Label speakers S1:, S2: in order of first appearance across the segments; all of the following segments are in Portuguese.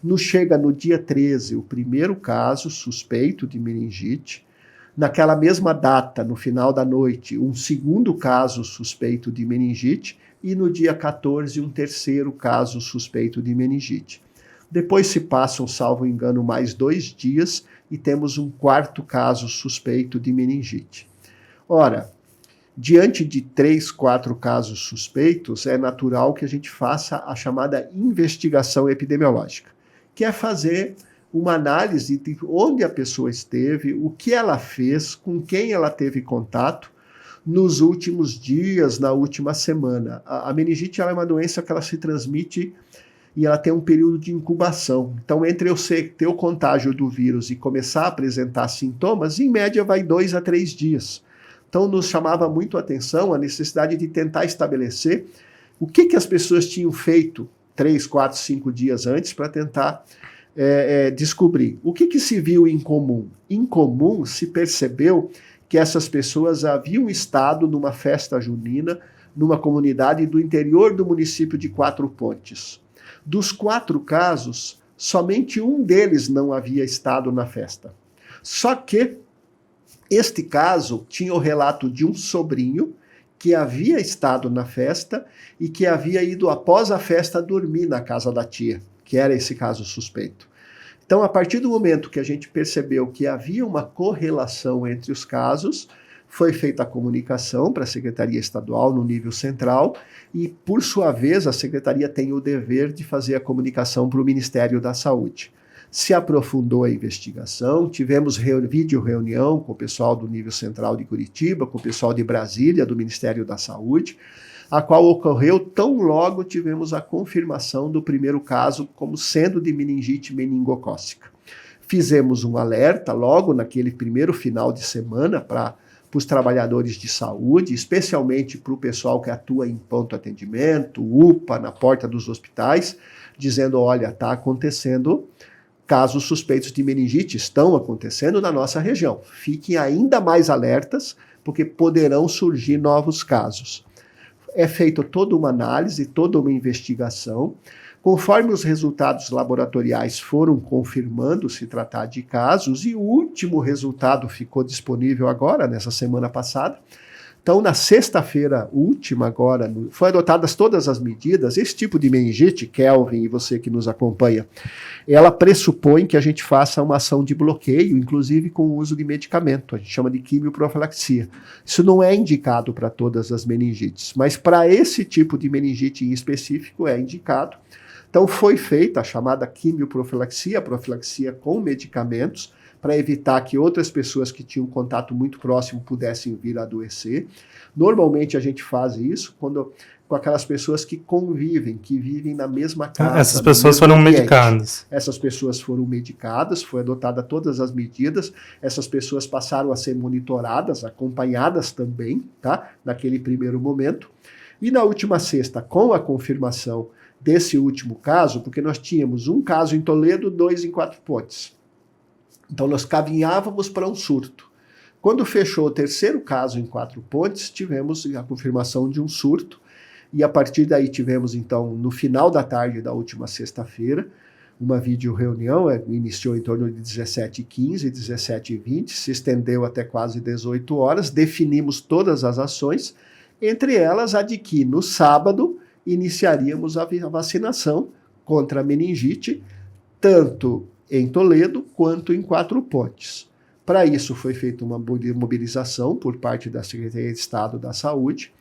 S1: Nos chega no dia 13 o primeiro caso suspeito de meningite. Naquela mesma data, no final da noite, um segundo caso suspeito de meningite. E no dia 14, um terceiro caso suspeito de meningite. Depois se passam, salvo engano, mais 2 dias e temos um quarto caso suspeito de meningite. Ora, diante de 3, 4 casos suspeitos, é natural que a gente faça a chamada investigação epidemiológica, que é fazer uma análise de onde a pessoa esteve, o que ela fez, com quem ela teve contato nos últimos dias, na última semana. A meningite ela é uma doença que ela se transmite e ela tem um período de incubação. Então, entre eu ter o contágio do vírus e começar a apresentar sintomas, em média vai 2 a 3 dias. Então, nos chamava muito a atenção a necessidade de tentar estabelecer o que as pessoas tinham feito 3, 4, 5 dias antes para tentar descobrir. O que se viu em comum? Em comum se percebeu que essas pessoas haviam estado numa festa junina, numa comunidade do interior do município de Quatro Pontes. Dos 4 casos, somente um deles não havia estado na festa. Só que este caso tinha o relato de um sobrinho que havia estado na festa e que havia ido após a festa dormir na casa da tia, que era esse caso suspeito. Então, a partir do momento que a gente percebeu que havia uma correlação entre os casos, foi feita a comunicação para a Secretaria Estadual no nível central e, por sua vez, a Secretaria tem o dever de fazer a comunicação para o Ministério da Saúde. Se aprofundou a investigação, tivemos vídeo reunião com o pessoal do nível central de Curitiba, com o pessoal de Brasília, do Ministério da Saúde, a qual ocorreu tão logo tivemos a confirmação do primeiro caso como sendo de meningite meningocócica. Fizemos um alerta logo naquele primeiro final de semana para os trabalhadores de saúde, especialmente para o pessoal que atua em ponto atendimento, UPA, na porta dos hospitais, dizendo, olha, está acontecendo casos suspeitos de meningite, estão acontecendo na nossa região. Fiquem ainda mais alertas, porque poderão surgir novos casos. É feita toda uma análise, toda uma investigação. Conforme os resultados laboratoriais foram confirmando se tratar de casos, e o último resultado ficou disponível agora, nessa semana passada. Então, na sexta-feira última agora, foi adotadas todas as medidas. Esse tipo de meningite, Kelvin e você que nos acompanha, ela pressupõe que a gente faça uma ação de bloqueio, inclusive com o uso de medicamento. A gente chama de quimioprofilaxia. Isso não é indicado para todas as meningites, mas para esse tipo de meningite em específico é indicado. Então, foi feita a chamada quimioprofilaxia, a profilaxia com medicamentos, para evitar que outras pessoas que tinham contato muito próximo pudessem vir a adoecer. Normalmente a gente faz isso com aquelas pessoas que convivem, que vivem na mesma casa.
S2: Essas pessoas foram medicadas.
S1: Essas pessoas foram medicadas, foi adotada todas as medidas, essas pessoas passaram a ser monitoradas, acompanhadas também, tá? Naquele primeiro momento. E na última sexta, com a confirmação desse último caso, porque nós tínhamos um caso em Toledo, 2 em Quatro Pontes. Então nós caminhávamos para um surto. Quando fechou o terceiro caso em Quatro Pontes, tivemos a confirmação de um surto, e a partir daí tivemos então, no final da tarde da última sexta-feira, uma vídeo-reunião, iniciou em torno de 17h15, 17h20, se estendeu até quase 18 horas, definimos todas as ações, entre elas a de que no sábado iniciaríamos a vacinação contra a meningite, tanto em Toledo quanto em Quatro Pontes. Para isso foi feita uma mobilização por parte da Secretaria de Estado da Saúde.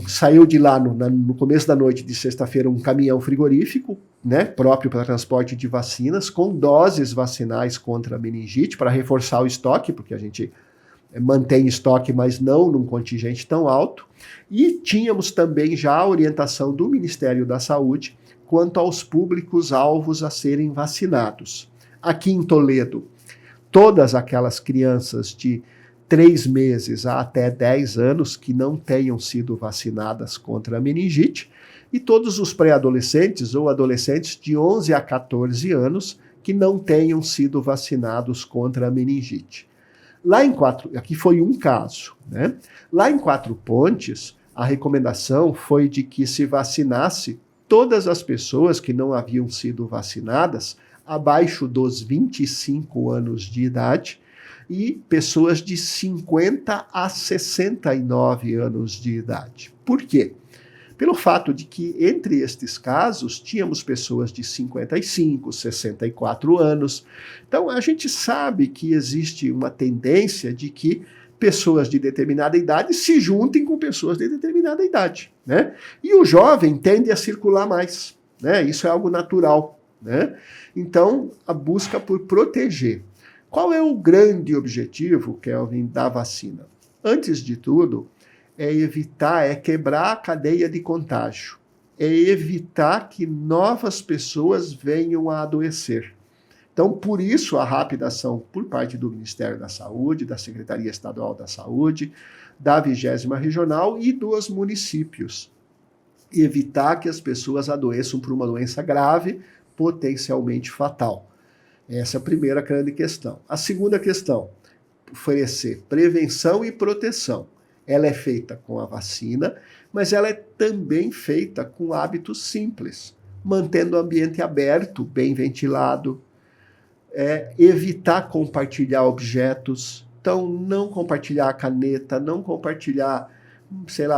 S1: Saiu de lá no começo da noite de sexta-feira um caminhão frigorífico, né, próprio para transporte de vacinas, com doses vacinais contra a meningite, para reforçar o estoque, porque a gente mantém estoque, mas não num contingente tão alto. E tínhamos também já a orientação do Ministério da Saúde quanto aos públicos-alvos a serem vacinados. Aqui em Toledo, todas aquelas crianças de 3 meses a até 10 anos que não tenham sido vacinadas contra a meningite, e todos os pré-adolescentes ou adolescentes de 11 a 14 anos que não tenham sido vacinados contra a meningite. Aqui foi um caso, né? Lá em Quatro Pontes, a recomendação foi de que se vacinasse todas as pessoas que não haviam sido vacinadas abaixo dos 25 anos de idade e pessoas de 50 a 69 anos de idade. Por quê? Pelo fato de que, entre estes casos, tínhamos pessoas de 55, 64 anos. Então, a gente sabe que existe uma tendência de que pessoas de determinada idade se juntem com pessoas de determinada idade, né? E o jovem tende a circular mais, né? Isso é algo natural, né? Então, a busca por proteger. Qual é o grande objetivo, Kelvin, da vacina? Antes de tudo, é evitar, é quebrar a cadeia de contágio. É evitar que novas pessoas venham a adoecer. Então, por isso, a rápida ação por parte do Ministério da Saúde, da Secretaria Estadual da Saúde, da 20ª Regional e dos municípios. Evitar que as pessoas adoeçam por uma doença grave, potencialmente fatal. Essa é a primeira grande questão. A segunda questão, oferecer prevenção e proteção. Ela é feita com a vacina, mas ela é também feita com hábitos simples, mantendo o ambiente aberto, bem ventilado, evitar compartilhar objetos, então não compartilhar a caneta, não compartilhar,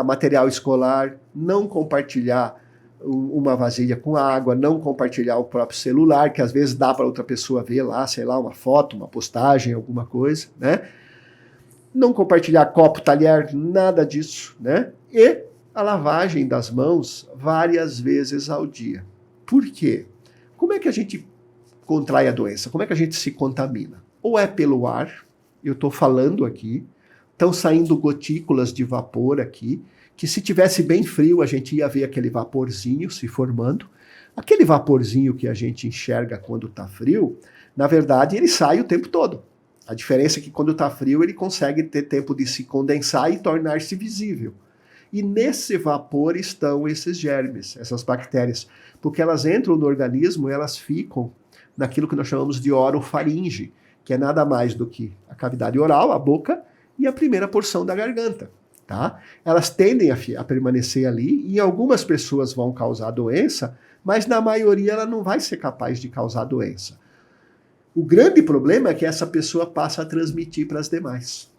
S1: material escolar, não compartilhar uma vasilha com água, não compartilhar o próprio celular, que às vezes dá para outra pessoa ver lá, uma foto, uma postagem, alguma coisa, né? Não compartilhar copo, talher, nada disso, né? E a lavagem das mãos várias vezes ao dia. Por quê? Como é que a gente contrai a doença? Como é que a gente se contamina? Ou é pelo ar, eu estou falando aqui, estão saindo gotículas de vapor aqui, que se tivesse bem frio a gente ia ver aquele vaporzinho se formando. Aquele vaporzinho que a gente enxerga quando está frio, na verdade ele sai o tempo todo. A diferença é que quando está frio ele consegue ter tempo de se condensar e tornar-se visível. E nesse vapor estão esses germes, essas bactérias, porque elas entram no organismo e elas ficam naquilo que nós chamamos de orofaringe, que é nada mais do que a cavidade oral, a boca, e a primeira porção da garganta. Tá? Elas tendem a permanecer ali e algumas pessoas vão causar doença, mas na maioria ela não vai ser capaz de causar doença. O grande problema é que essa pessoa passa a transmitir para as demais.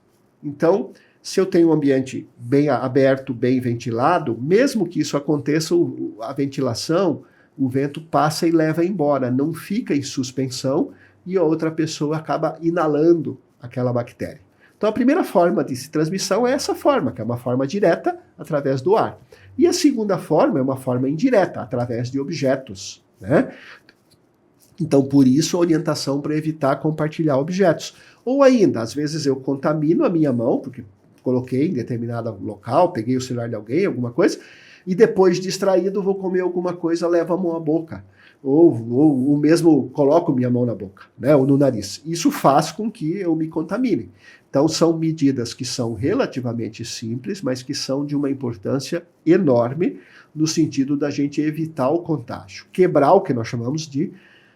S1: Então, se eu tenho um ambiente bem aberto, bem ventilado, mesmo que isso aconteça, a ventilação, o vento passa e leva embora, não fica em suspensão e a outra pessoa acaba inalando aquela bactéria. Então a primeira forma de transmissão é essa forma, que é uma forma direta, através do ar. E a segunda forma é uma forma indireta, através de objetos, né? Então, por isso, a orientação para evitar compartilhar objetos. Ou ainda, às vezes eu contamino a minha mão, porque coloquei em determinado local, peguei o celular de alguém, alguma coisa, e depois, distraído, vou comer alguma coisa, levo a mão à boca. Ou mesmo coloco minha mão na boca, né, ou no nariz. Isso faz com que eu me contamine. Então, são medidas que são relativamente simples, mas que são de uma importância enorme no sentido da gente evitar o contágio. Quebrar o que nós chamamos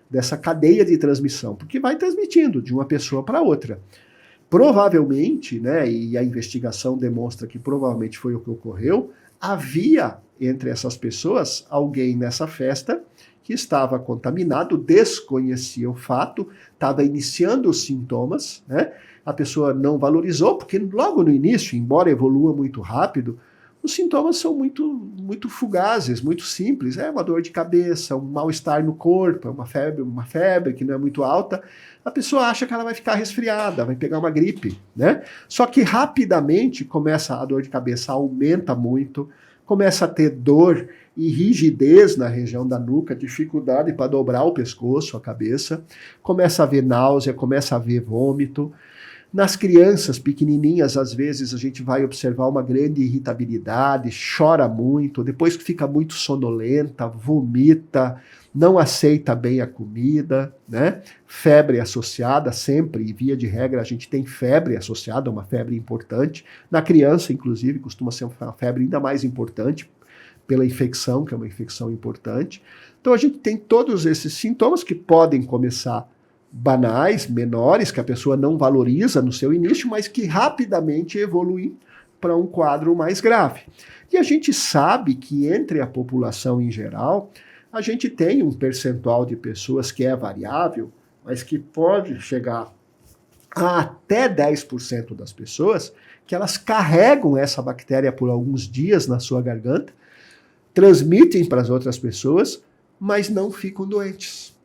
S1: dessa cadeia de transmissão, porque vai transmitindo de uma pessoa para outra. Provavelmente, né, e a investigação demonstra que provavelmente foi o que ocorreu, havia entre essas pessoas alguém nessa festa que estava contaminado, desconhecia o fato, estava iniciando os sintomas, né? A pessoa não valorizou, porque logo no início, embora evolua muito rápido, os sintomas são muito fugazes, muito simples. É uma dor de cabeça, um mal-estar no corpo, uma febre que não é muito alta. A pessoa acha que ela vai ficar resfriada, vai pegar uma gripe, né? Só que rapidamente começa a dor de cabeça, aumenta muito, começa a ter dor e rigidez na região da nuca, dificuldade para dobrar o pescoço, a cabeça, começa a haver náusea, começa a haver vômito. Nas crianças pequenininhas, às vezes, a gente vai observar uma grande irritabilidade, chora muito, depois que fica muito sonolenta, vomita, não aceita bem a comida, né? Febre associada sempre, e via de regra a gente tem febre associada, uma febre importante. Na criança, inclusive, costuma ser uma febre ainda mais importante, pela infecção, que é uma infecção importante. Então a gente tem todos esses sintomas que podem começar banais, menores, que a pessoa não valoriza no seu início, mas que rapidamente evoluem para um quadro mais grave. E a gente sabe que entre a população em geral, a gente tem um percentual de pessoas que é variável, mas que pode chegar a até 10% das pessoas que elas carregam essa bactéria por alguns dias na sua garganta, transmitem para as outras pessoas, mas não ficam doentes.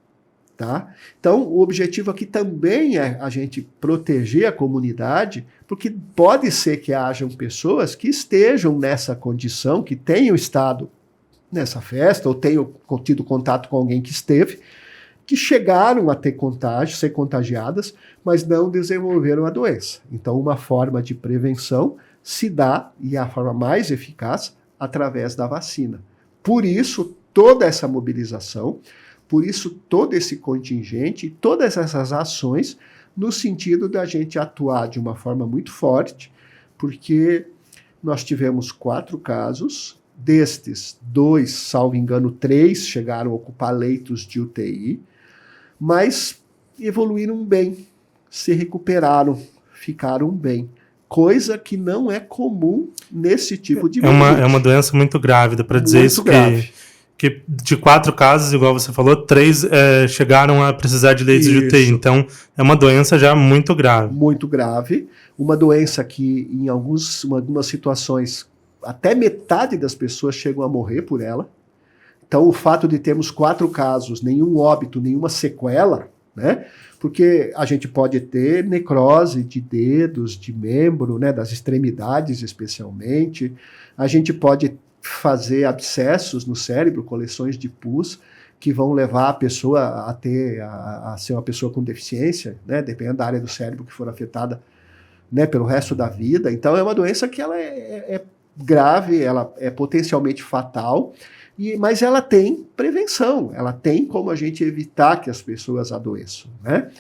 S1: Tá? Então, o objetivo aqui também é a gente proteger a comunidade, porque pode ser que hajam pessoas que estejam nessa condição, que tenham estado nessa festa, ou tenham tido contato com alguém que esteve, que chegaram a ter contágio, ser contagiadas, mas não desenvolveram a doença. Então, uma forma de prevenção se dá, e a forma mais eficaz, através da vacina. Por isso, toda essa mobilização, por isso todo esse contingente e todas essas ações no sentido da gente atuar de uma forma muito forte, porque nós tivemos 4 casos, destes 2, salvo engano 3, chegaram a ocupar leitos de UTI, mas evoluíram bem, se recuperaram, ficaram bem. Coisa que não é comum nesse tipo de
S2: meningite. É uma doença muito grave, dá para dizer isso grave. Que de 4 casos, igual você falou, 3 chegaram a precisar de leitos de UTI. Então, é uma doença já muito grave.
S1: Muito grave. Uma doença que, em algumas situações, até metade das pessoas chegam a morrer por ela. Então, o fato de termos 4 casos, nenhum óbito, nenhuma sequela, né? Porque a gente pode ter necrose de dedos, de membro, né? Das extremidades especialmente. A gente pode fazer abscessos no cérebro, coleções de pus, que vão levar a pessoa a ser uma pessoa com deficiência, né, dependendo da área do cérebro que for afetada, né, pelo resto da vida. Então é uma doença que ela é grave, ela é potencialmente fatal, mas ela tem prevenção, ela tem como a gente evitar que as pessoas adoeçam, né?